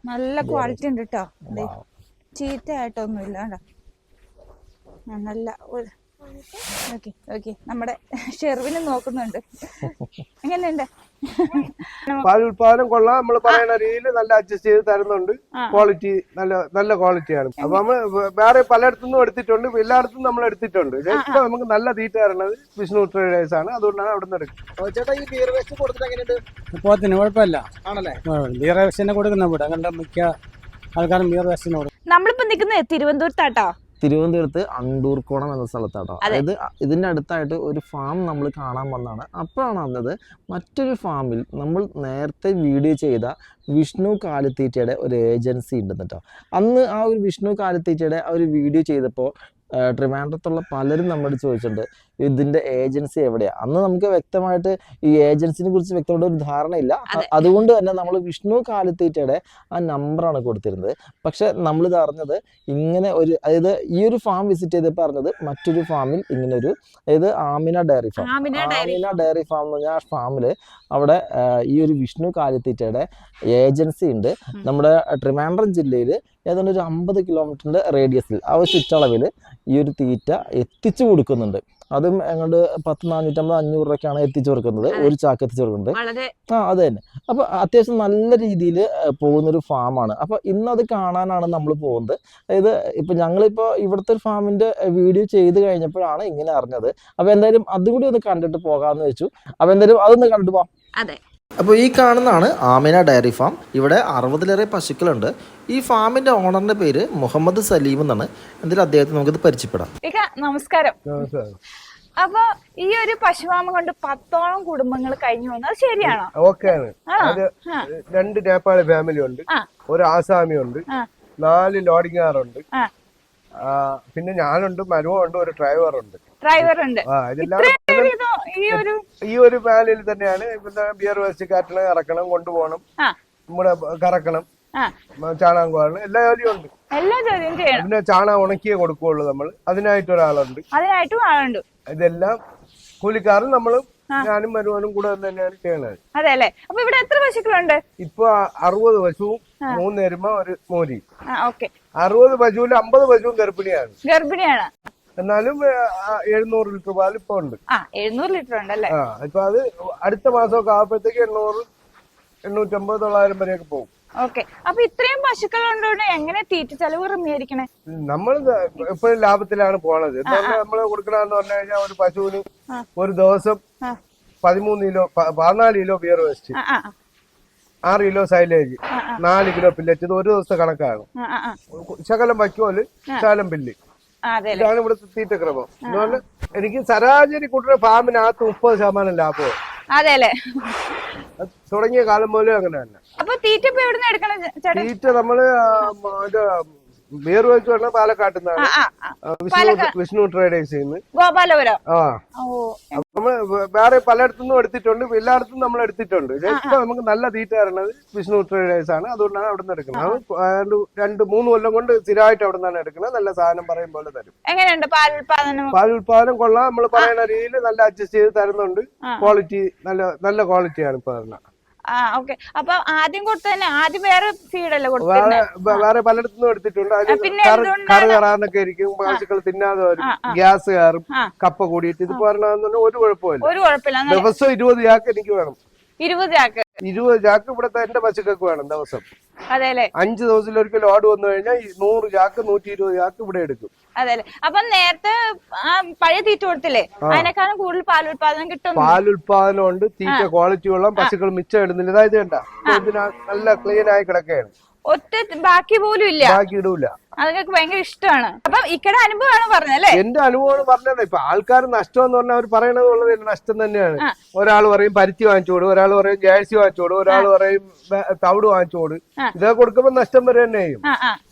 നല്ല ക്വാളിറ്റി ഉണ്ട് കേട്ടോ. ചീത്തയായിട്ടൊന്നും ഇല്ല കേട്ടോ. നല്ല ഓക്കെ ഓക്കെ. നമ്മുടെ ഷെർവിന് നോക്കുന്നുണ്ട്. എങ്ങനെയുണ്ട്? പാൽ ഉൽപാദനം കൊള്ളാം. നമ്മൾ പറയുന്ന രീതിയിൽ നല്ല അഡ്ജസ്റ്റ് ചെയ്ത് തരുന്നുണ്ട്. ക്വാളിറ്റി നല്ല ക്വാളിറ്റിയാണ്. അപ്പൊ നമ്മൾ വേറെ പലയിടത്തുനിന്നും എടുത്തിട്ടുണ്ട്, എല്ലായിടത്തും നമ്മൾ എടുത്തിട്ടുണ്ട്. ഇപ്പൊ നമുക്ക് നല്ല തീറ്റ തരുന്നത് വിഷ്ണു ട്രേഡേഴ്സ് ആണ്. അതുകൊണ്ടാണ് അവിടെ നിന്ന് എടുക്കുന്നത്. ചേട്ടാ, ഈ ബിയർ വേസ്റ്റ് കൊടുത്തിട്ട് എങ്ങനെയുണ്ട്? പോത്തിന് കുഴപ്പമില്ല ആണല്ലേ? ബിയർ വേസ്റ്റിനെ കൊടുക്കുന്ന ഇവിടെ അങ്ങനെ മിക്ക ആൾക്കാരും ബിയർ വേസ്റ്റിന് കൊടുക്കും. നമ്മളിപ്പോ നിൽക്കുന്നത് തിരുവനന്തപുരത്താട്ടോ. തിരുവനന്തപുരത്ത് അണ്ടൂർക്കോണം എന്ന സ്ഥലത്താട്ടോ. അതായത് ഇതിന്റെ അടുത്തായിട്ട് ഒരു ഫാം നമ്മൾ കാണാൻ വന്നതാണ്. അപ്പോഴാണ് അറിഞ്ഞത് മറ്റൊരു ഫാമിൽ നമ്മൾ നേരത്തെ വീഡിയോ ചെയ്ത വിഷ്ണു കാലിത്തീറ്റയുടെ ഒരു ഏജൻസി ഉണ്ടെന്ന് കേട്ടോ. അന്ന് ആ ഒരു വിഷ്ണു കാലിത്തീറ്റയുടെ ആ ഒരു വീഡിയോ ചെയ്തപ്പോൾ ട്രിവാൻഡ്രത്തുള്ള പലരും നമ്മളോട് ചോദിച്ചിട്ടുണ്ട് ഇതിന്റെ ഏജൻസി എവിടെയാണ്. അന്ന് നമുക്ക് വ്യക്തമായിട്ട് ഈ ഏജൻസിനെ കുറിച്ച് വ്യക്തമായിട്ട് ഒരു ധാരണയില്ല. അതുകൊണ്ട് തന്നെ നമ്മൾ വിഷ്ണു കാലിത്തീറ്റയുടെ ആ നമ്പറാണ് കൊടുത്തിരുന്നത്. പക്ഷെ നമ്മളിത് അറിഞ്ഞത് ഇങ്ങനെ ഒരു, അതായത് ഈ ഒരു ഫാം വിസിറ്റ് ചെയ്തപ്പോൾ അറിഞ്ഞത് മറ്റൊരു ഫാമിൽ ഇങ്ങനെ ഒരു, അതായത് ആമിന ഡയറി ഫാം എന്ന് പറഞ്ഞാൽ ആ ഫാമിൽ അവിടെ ഈ ഒരു വിഷ്ണു കാലിത്തീറ്റയുടെ ഏജൻസി ഉണ്ട്. നമ്മുടെ ട്രിവാൻഡ്രം ജില്ലയിൽ ഏതാണ്ട് ഒരു 50 കിലോമീറ്ററിന്റെ റേഡിയസിൽ ആ ഒരു ചുറ്റളവിൽ ഈ ഒരു തീറ്റ എത്തിച്ചു കൊടുക്കുന്നുണ്ട്. അതും ഞങ്ങളുടെ 450-500 രൂപയ്ക്കാണ് എത്തിച്ചു കൊടുക്കുന്നത്. ഒരു ചാക്ക് എത്തിച്ചു കൊടുക്കുന്നുണ്ട്. അത് തന്നെ. അപ്പൊ അത്യാവശ്യം നല്ല രീതിയിൽ പോകുന്നൊരു ഫാമാണ്. അപ്പൊ ഇന്നത് കാണാനാണ് നമ്മൾ പോകുന്നത്. അതായത് ഇപ്പൊ ഞങ്ങളിപ്പോ ഇവിടുത്തെ ഒരു ഫാമിന്റെ വീഡിയോ ചെയ്ത് കഴിഞ്ഞപ്പോഴാണ് ഇങ്ങനെ അറിഞ്ഞത്. അപ്പൊ എന്തായാലും അതും കൂടി ഒന്ന് കണ്ടിട്ട് പോകാമെന്ന് വെച്ചു. അപ്പൊ എന്തായാലും അതൊന്ന് കണ്ടിട്ട് പോവാം. അതെ. അപ്പോൾ ഈ കാണുന്നതാണ് ആമിന ഡയറി ഫാം. ഇവിടെ 60-ലേറെ പശുക്കളുണ്ട്. ഈ ഫാമിന്റെ ഓണറിന്റെ പേര് മുഹമ്മദ് സലീം എന്നാണ്. എന്തായാലും അദ്ദേഹത്തെ നമുക്കിത് പരിചയപ്പെടാം. നമസ്കാരം. അപ്പൊ ഈ ഒരു പശുഫാമ കൊണ്ട് 10ഓളം കുടുംബങ്ങൾ കഴിഞ്ഞു വന്നു. അത് ശരിയാണോ? ഓക്കെയാണ്. അത് 2 നേപ്പാളി ഫാമിലി ഉണ്ട്, ഒരു ആസാമി ഉണ്ട്, 4 ലോഡിംഗ് കാറുണ്ട്, പിന്നെ ഞാനുണ്ട്, മരുവുണ്ട്, ഒരു ഡ്രൈവറുണ്ട്. ഈ ഒരു ഫാമിലിയിൽ തന്നെയാണ് ബിയർ വേസ്റ്റ് കാറ്റണം, ഇറക്കണം, കൊണ്ടുപോകണം, നമ്മുടെ കറക്കണം, ചാണകം കോരണം, എല്ലാ ജോലിയും ഉണ്ട്. പിന്നെ ചാണകം ഉണക്കിയേ കൊടുക്കുള്ളൂ നമ്മൾ. അതിനായിട്ട് ഒരാളുണ്ട്. ഇതെല്ലാം കൂലിക്കാരും നമ്മളും ഞാനും മരുവാനും കൂടെ തന്നെയാണ് ചെയ്യണത്. അതെ അല്ലേ? അപ്പൊ ഇവിടെ എത്ര പശുക്കളുണ്ട്? ഇപ്പൊ 60 പശുവും 3 എരുമ, ഒരു മോരി. 60 പശുവിൽ 50 പശുവും ഗർഭിണിയാണ്. എന്നാലും 700 ലിറ്റർ പാൽ ഇപ്പൊ ഉണ്ട്. 700 ലിറ്റർ ഉണ്ടല്ലേ? ഇപ്പൊ അത് അടുത്ത മാസമൊക്കെ ആകുമ്പോഴത്തേക്ക് 800, 850, 900 വരെയൊക്കെ പോകും. ഓക്കെ. അപ്പൊ ഇത്രയും പശുക്കൾ കൊണ്ടുകൊണ്ട് എങ്ങനെ തീറ്റ ചെലവ് ക്രമീകരിക്കണേ? നമ്മൾ എപ്പോഴും ലാഭത്തിലാണ് പോണത്. നമ്മള് കൊടുക്കണമെന്ന് പറഞ്ഞു കഴിഞ്ഞാൽ ഒരു പശുവിന് ഒരു ദിവസം 13 kilo 14 kilo beer waste, 6 kilo silage, 4 kilo pellet. ഇത് ഒരു ദിവസത്തെ കണക്കാണ്. ശകലം വയ്ക്കോല്, ശകലം പില്ല്. ഇതാണ് ഇവിടുത്തെ തീറ്റക്രമം. അതുകൊണ്ട് എനിക്ക് ശരാശരി കൂട്ടുന്ന ഫാമിനകത്ത് 30% ലാഭമാണ്. അതെല്ലേ? തുടങ്ങിയ കാലം പോലും അങ്ങനെ തന്നെ. അപ്പൊ തീറ്റ തീറ്റ നമ്മള് ബിയർ വേസ്റ്റ് പറഞ്ഞ പാലക്കാട്ടിൽ നിന്നാണ്, വിഷ്ണു ട്രേഡേഴ്സ്. നമ്മള് വേറെ പലയിടത്തുനിന്നും എടുത്തിട്ടുണ്ട്, എല്ലായിടത്തും നമ്മൾ എടുത്തിട്ടുണ്ട്. ഇപ്പൊ നമുക്ക് നല്ല തീറ്റ തരുന്നത് വിഷ്ണു ട്രേഡേഴ്സ് ആണ്. അതുകൊണ്ടാണ് അവിടെ നിന്ന് എടുക്കുന്നത്. 2-3 കൊല്ലം കൊണ്ട് സ്ഥിരമായിട്ട് അവിടെ നിന്നാണ് എടുക്കുന്നത്. നല്ല സാധനം പറയും പോലെ തരും. എങ്ങനെയുണ്ട് പാൽ ഉൽപാദനം കൊള്ളാം. നമ്മൾ പറയുന്ന രീതിയിൽ നല്ല അഡ്ജസ്റ്റ് ചെയ്ത് തരുന്നുണ്ട്. ക്വാളിറ്റി നല്ല ക്വാളിറ്റിയാണ് ഇപ്പൊ തരുന്നത്. അപ്പൊ ആദ്യം കൊടുത്തന്നെ ആദ്യം വേറെ ഫീഡല്ലേ വേറെ പലയിടത്തുനിന്നും എടുത്തിട്ടുണ്ട്. കറ് കയറാനൊക്കെ ഇരിക്കും, പശുക്കൾ തിന്നാതെ വരും, ഗ്യാസ് കയറും, കപ്പ കൂടിയിട്ട്. ഇത് പറഞ്ഞ ഒരു കുഴപ്പമില്ല. ദിവസം 20 ചാക്ക് എനിക്ക് വേണം. 20 ചാക്ക് ഇവിടുത്തെ എന്റെ പശുക്കൾക്ക് വേണം ദിവസം. 5 ദിവസത്തിലൊരിക്കൽ ലോഡ് വന്നു കഴിഞ്ഞാൽ 100 ചാക്ക് 120 ചാക്ക് ഇവിടെ എടുക്കും. അതെ. അപ്പൊ നേരത്തെ പഴയ തീറ്റ കൊടുത്തില്ലേ, അതിനേക്കാളും കൂടുതൽ പാലുൽപാദനം കിട്ടും. പാലുൽപാദനം ഉണ്ട്, തീറ്റ ക്വാളിറ്റി ഉള്ള പശുക്കൾ മിച്ചം ഇടുന്നില്ല. അതായത് കണ്ട നല്ല ക്ലീൻ ആയി കിടക്കുകയാണ്. ഒറ്റ ബാക്കി പോലും ഇല്ല, ബാക്കി ഇടൂല. അതൊക്കെ ഭയങ്കര ഇഷ്ടമാണ്. അപ്പൊ ഇക്കടെ അനുഭവമാണ് പറഞ്ഞല്ലേ? എന്റെ അനുഭവമാണ് പറഞ്ഞത്. ഇപ്പൊ ആൾക്കാർ നഷ്ടം എന്ന് പറഞ്ഞാൽ അവർ പറയണത് ഉള്ളത് നഷ്ടം തന്നെയാണ്. ഒരാൾ പറയും പരുത്തി വാങ്ങിച്ചോട്, ഒരാൾ പറയും ജേഴ്സി വാങ്ങിച്ചോട്, ഒരാൾ പറയും തവിട് വാങ്ങിച്ചോട്. ഇതൊക്കെ കൊടുക്കുമ്പോ നഷ്ടം വരെ തന്നെ ചെയ്യും.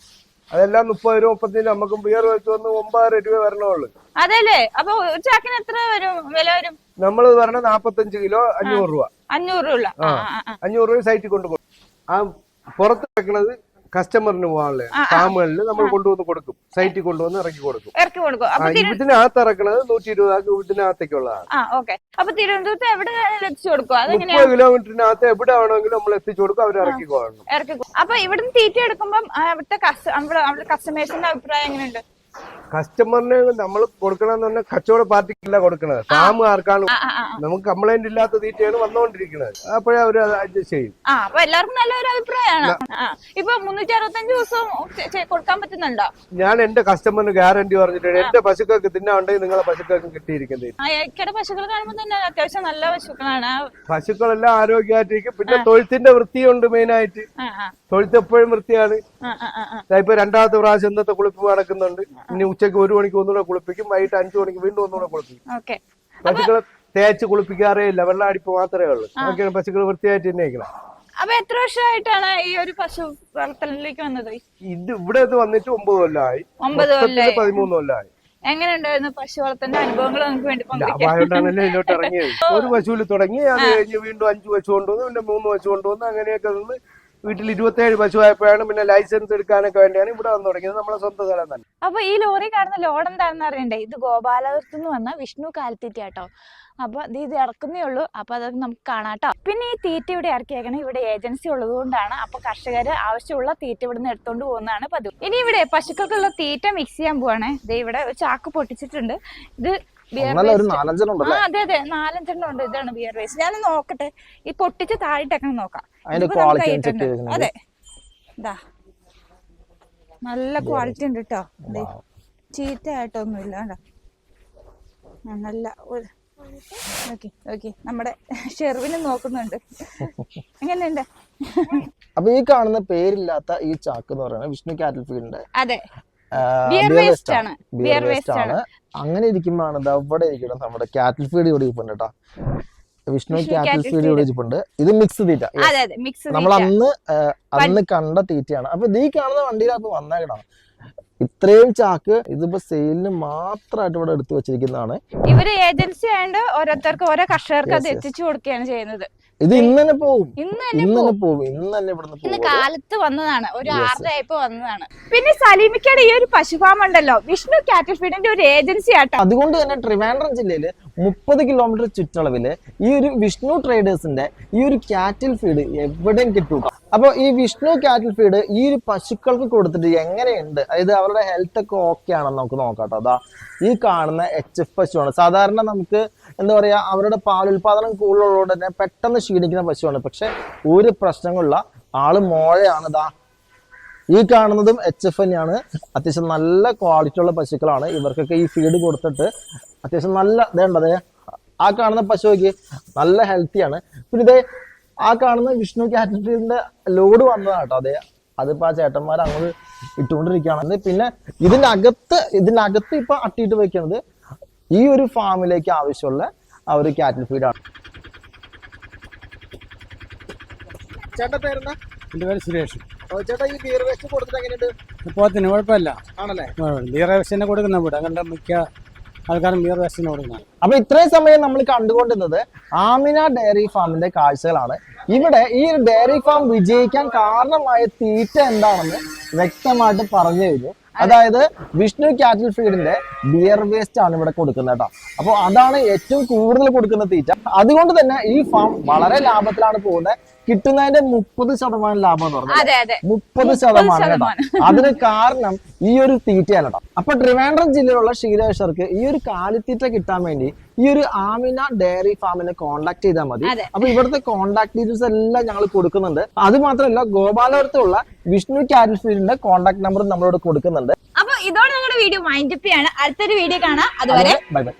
അതെല്ലാം 30 രൂപ 35 നമുക്ക് ബിയർ വെച്ച് വന്ന് 900 രൂപ വരണുള്ളൂ. അതെല്ലേ? അപ്പൊ ഒരു ചാക്കിന് എത്ര വില വരും? നമ്മൾ പറഞ്ഞ 45 കിലോ 500 രൂപ. 500 രൂപ. 500 രൂപ സൈറ്റിൽ കൊണ്ടുപോകും. ആ പുറത്ത് വെക്കണത് കസ്റ്റമറിന് പോകാനുള്ള ഫാമുകളിൽ നമ്മൾ കൊണ്ടുവന്ന് കൊടുക്കും, സൈറ്റിൽ കൊണ്ടുവന്ന് ഇറക്കി കൊടുക്കും. അപ്പൊ ഇതിനകത്ത് ഇറക്കുന്നത് 120 വീട്ടിനകത്തേക്കുള്ളതാണ്. അപ്പൊ തിരുവനന്തപുരത്ത് എവിടെ എത്തിച്ചു കൊടുക്കും? 30 കിലോമീറ്ററിനകത്ത് എവിടെ ആണെങ്കിലും നമ്മൾ എത്തിച്ചു കൊടുക്കും, അവർ ഇറക്കി കൊടുക്കും. അപ്പൊ ഇവിടുന്ന് തീറ്റ എടുക്കുമ്പോൾ അവിടുത്തെ കസ്റ്റമേഴ്സിന്റെ അഭിപ്രായം എങ്ങനെയുണ്ട്? കസ്റ്റമറിന് നമ്മൾ കൊടുക്കണമെന്ന് പറഞ്ഞാൽ കച്ചവട പാർട്ടിക്കല്ല കൊടുക്കണത്, ഫാമുകാർക്കാണ്. നമുക്ക് കംപ്ലൈന്റ് ഇല്ലാത്ത തീറ്റയാണ് വന്നുകൊണ്ടിരിക്കുന്നത്, അപ്പോഴേ അവർ അഡ്ജസ്റ്റ് ചെയ്യും. അപ്പൊ എല്ലാവർക്കും നല്ലൊരു അഭിപ്രായമാണ്. ഇപ്പൊ 365 ദിവസം കൊടുക്കാൻ പറ്റുന്നുണ്ടോ? ഞാൻ എന്റെ കസ്റ്റമറിന് ഗ്യാരണ്ടി പറഞ്ഞിട്ടുണ്ട്, എന്റെ പശുക്കൾക്ക് തിന്നാണ്ടെങ്കിൽ നിങ്ങളെ പശുക്കൾക്കും കിട്ടിയിരിക്കുന്നത്. ഇക്കടെ പശുക്കൾ കാണുമ്പോൾ തന്നെ അത്യാവശ്യം നല്ല പശുക്കളാണ്. പശുക്കളെല്ലാം ആരോഗ്യമായിട്ടിരിക്കും. പിന്നെ തൊഴുത്തിന്റെ വൃത്തിയുണ്ട്, മെയിനായിട്ട് തൊഴുത്ത് എപ്പോഴും വൃത്തിയാണ്. ഇപ്പൊ 2ാമത്തെ പ്രാവശ്യം ഇന്നത്തെ കുളിപ്പ് നടക്കുന്നുണ്ട്. ഇനി ഉച്ചയ്ക്ക് 1 മണിക്ക് ഒന്നുകൂടെ കുളിപ്പിക്കും, വൈകിട്ട് 5 മണിക്ക് വീണ്ടും ഒന്നുകൂടെ കുളിപ്പിക്കും. പശുക്കളെ തേച്ച് കുളിപ്പിക്കാറേ ഇല്ല, വെള്ളം അടിപ്പ് മാത്രമേ ഉള്ളൂ. അതൊക്കെയാണ് പശുക്കൾ വൃത്തിയായിട്ട് തന്നെ ഇരിക്കണം. അപ്പൊ എത്ര വർഷമായിട്ടാണ് ഈ ഒരു പശു വളർത്തലിലേക്ക് വന്നത്? ഇത് ഇവിടെ വന്നിട്ട് 9 കൊല്ലമായി. 13 കൊല്ലമായി. എങ്ങനെയുണ്ടായിരുന്നു പശു വളർത്തലിന്റെ അനുഭവങ്ങൾ നമുക്ക് വേണ്ടി ലാഭമായിട്ടാണല്ലേ ഇതിലോട്ട് ഇറങ്ങിയത്. ഒരു പശുവിൽ തുടങ്ങി, അത് കഴിഞ്ഞ് വീണ്ടും 5 പശു കൊണ്ടുവന്നു, പിന്നെ 3 പശു കൊണ്ടുവന്നു. അങ്ങനെയൊക്കെ നിന്ന് വീട്ടിൽ 27 പശു ആയപ്പോഴാണ് പിന്നെ ലൈസൻസ് എടുക്കാനൊക്കെ വേണ്ടിയാണ് ഇവിടെ വന്നു തുടങ്ങിയത്. നമ്മളെ സ്വന്തം സ്ഥലം തന്നെ. അപ്പൊ ഈ ലോറി കാണുന്ന ലോഡ് എന്താണെന്ന് അറിയണ്ടേ? ഇത് ഗോപാലപുരത്ത് നിന്ന് വന്ന വിഷ്ണു കാലിത്തീറ്റ കേട്ടോ. അപ്പൊ ഇത് ഇറക്കുന്നേ ഉള്ളൂ. അപ്പൊ അതൊക്കെ നമുക്ക് കാണാട്ടോ. പിന്നെ ഈ തീറ്റ ഇവിടെ ഇറക്കിയേക്കണം, ഇവിടെ ഏജൻസി ഉള്ളത് കൊണ്ടാണ്. അപ്പൊ കർഷകർ ആവശ്യമുള്ള തീറ്റ ഇവിടെ നിന്ന് എടുത്തോണ്ട് പോകുന്നതാണ് പതിവ്. ഇനി ഇവിടെ പശുക്കൾക്കുള്ള തീറ്റ മിക്സ് ചെയ്യാൻ പോവാണ്. ഇത് ഇവിടെ ഒരു ചാക്ക് പൊട്ടിച്ചിട്ടുണ്ട്. ഇത് അതെ 4-5 ഉണ്ട്. ഇതാണ് ബിയർ വേസ്റ്റ്. ഞാൻ നോക്കട്ടെ, ഈ പൊട്ടിച്ച് താഴെട്ടേക്കണം നോക്കാം. അതെ, ഇതാ നല്ല ക്വാളിറ്റി ഉണ്ട് കേട്ടോ. ചീത്ത ആയിട്ടൊന്നുമില്ല കേട്ടോ, നല്ല ഒരു നമ്മുടെ ഷെർവിന് നോക്കുന്നുണ്ട്. എങ്ങനെയുണ്ട്? അപ്പൊ ഈ കാണുന്ന പേരില്ലാത്ത ഈ ചാക്ക് എന്ന് പറയുന്നത് വിഷ്ണു കാറ്റൽ ഫീഡിന്റെ അതെ ബിയർ വേസ്റ്റ് ആണ്. അങ്ങനെ ഇരിക്കുമ്പോഴാണ് അവിടെ ഇരിക്കണം നമ്മുടെ കാറ്റൽ ഫീഡ് ഇവിടെ ഇരിപ്പുണ്ട് കേട്ടോ. വിഷ്ണു കാറ്റൽ ഫീഡ് ഇവിടെ ഇരിപ്പുണ്ട്. ഇത് മിക്സ് തീറ്റ, നമ്മൾ അന്ന് കണ്ട തീറ്റയാണ്. അപ്പൊ ഈ കാണുന്ന വണ്ടിയിലകത്ത് വന്നേക്കണം. ഇത്രയും ചാക്ക് ഇതിപ്പോ സെയിലിന് മാത്രമായിട്ട് ഇവിടെ എടുത്തു വെച്ചിരിക്കുന്നതാണ്. ഇവര് ഏജൻസി ആയതുകൊണ്ട് ഓരോരുത്തർക്ക് ഓരോ കർഷകർക്ക് അത് എത്തിച്ചു കൊടുക്കുകയാണ് ചെയ്യുന്നത്. ഇത് ഇന്ന് തന്നെ പോകും. ഇന്ന് കാലത്ത് വന്നതാണ്, ഒരു 6:30 ആയപ്പോ വന്നതാണ്. പിന്നെ സലീമിക്കയുടെ ഈ ഒരു പശുഫാം ഉണ്ടല്ലോ, വിഷ്ണു കാറ്റൽ ഫീഡിന്റെ ഒരു ഏജൻസി ആട്ടോ. അതുകൊണ്ട് തന്നെ ട്രിവാൻഡ്രം ജില്ലയില് 30 കിലോമീറ്റർ ചുറ്റളവില് ഈ ഒരു വിഷ്ണു ട്രേഡേഴ്സിന്റെ ഈ ഒരു കാറ്റൽ ഫീഡ് എവിടെയും കിട്ടും. അപ്പൊ ഈ വിഷ്ണു കാറ്റൽ ഫീഡ് ഈ ഒരു പശുക്കൾക്ക് കൊടുത്തിട്ട് എങ്ങനെയുണ്ട്, അതായത് അവരുടെ ഹെൽത്ത് ഒക്കെ ഓക്കെ ആണെന്ന് നമുക്ക് നോക്കാട്ടോ. അതാ ഈ കാണുന്ന HF പശുവാണ്. സാധാരണ നമുക്ക് എന്താ പറയാ, അവരുടെ പാലുൽപാദനം കൂടുതലുള്ളതുകൊണ്ട് തന്നെ പെട്ടെന്ന് ക്ഷീണിക്കുന്ന പശുവാണ്. പക്ഷെ ഒരു പ്രശ്നങ്ങളുള്ള ആള് മോഴയാണ്. ദാ ഈ കാണുന്നതും HF തന്നെയാണ്. അത്യാവശ്യം നല്ല ക്വാളിറ്റി ഉള്ള പശുക്കളാണ്. ഇവർക്കൊക്കെ ഈ ഫീഡ് കൊടുത്തിട്ട് അത്യാവശ്യം നല്ല ഇതേണ്ടത്. ആ കാണുന്ന പശുവൊക്കെ നല്ല ഹെൽത്തിയാണ്. പിന്നെ ഇതേ ആ കാണുന്ന വിഷ്ണു കാറ്റൽ ഫീഡിന്റെ ലോഡ് വന്നതാട്ടോ. അതെ, അതിപ്പോ ആ ചേട്ടന്മാർ അങ്ങോട്ട് ഇട്ടുകൊണ്ടിരിക്കുകയാണ്. പിന്നെ ഇതിനകത്ത് ഇപ്പൊ അട്ടിയിട്ട് വെക്കുന്നത് ഈ ഒരു ഫാമിലേക്ക് ആവശ്യമുള്ള ആ ഒരു കാറ്റൽ ഫീഡാണ്. ചേട്ടന്റെ പേരെന്താ? എന്റെ പേര് സുരേഷ്. ചേട്ടാ ഈ ബിയർ വേസ്റ്റ് കൊടുത്തിട്ട് എങ്ങനെയുണ്ട്? പോത്തിന് കുഴപ്പമില്ല ആണല്ലേ? ബിയർ വേസ്റ്റ് കൊടുക്കുന്ന ഇവിടെ അങ്ങനത്തെ മിക്ക ആൾക്കാരും ബിയർ വേസ്റ്റിന് കൊടുക്കുന്നത്. അപ്പൊ ഇത്രയും സമയം നമ്മൾ കണ്ടുകൊണ്ടിരുന്നത് ആമിന ഡയറി ഫാമിന്റെ കാഴ്ചകളാണ്. ഇവിടെ ഈ ഒരു ഡയറി ഫാം വിജയിക്കാൻ കാരണമായ തീറ്റ എന്താണെന്ന് വ്യക്തമായിട്ട് പറഞ്ഞു കഴിഞ്ഞു. അതായത് വിഷ്ണു കാറ്റൽ ഫീഡിന്റെ ബിയർ വേസ്റ്റ് ആണ് ഇവിടെ കൊടുക്കുന്നത് കേട്ടോ. അപ്പൊ അതാണ് ഏറ്റവും കൂടുതൽ കൊടുക്കുന്ന തീറ്റ. അതുകൊണ്ട് തന്നെ ഈ ഫാം വളരെ ലാഭത്തിലാണ് പോകുന്നത്. കിട്ടുന്നതിന്റെ 30% ലാഭം എന്ന് പറഞ്ഞാൽ 30% കേട്ടോ. അതിന് കാരണം ഈ ഒരു തീറ്റയാണ് കേട്ടോ. അപ്പൊ ട്രിവാൻഡ്രം ജില്ലയിലുള്ള ക്ഷീരകർഷകർക്ക് ഈ ഒരു കാലിത്തീറ്റ കിട്ടാൻ വേണ്ടി ഈ ഒരു ആമിന ഡയറി ഫാമിനെ കോൺടാക്ട് ചെയ്താൽ മതി. അപ്പൊ ഇവിടുത്തെ കോൺടാക്ട് ഡീറ്റെയിൽസ് എല്ലാം ഞങ്ങൾ കൊടുക്കുന്നുണ്ട്. അത് മാത്രമല്ല ഗോപാലപുരത്തുള്ള വിഷ്ണു കാറ്റൽ ഫീഡിന്റെ കോൺടാക്ട് നമ്പർ നമ്മളോട് കൊടുക്കുന്നുണ്ട്. അപ്പൊ ഇതോടെ ഞങ്ങളുടെ വീഡിയോ വൈൻഡപ്പ് ചെയ്യാണ്. അടുത്തൊരു വീഡിയോ കാണാം. അതുവരെ ബൈ ബൈ.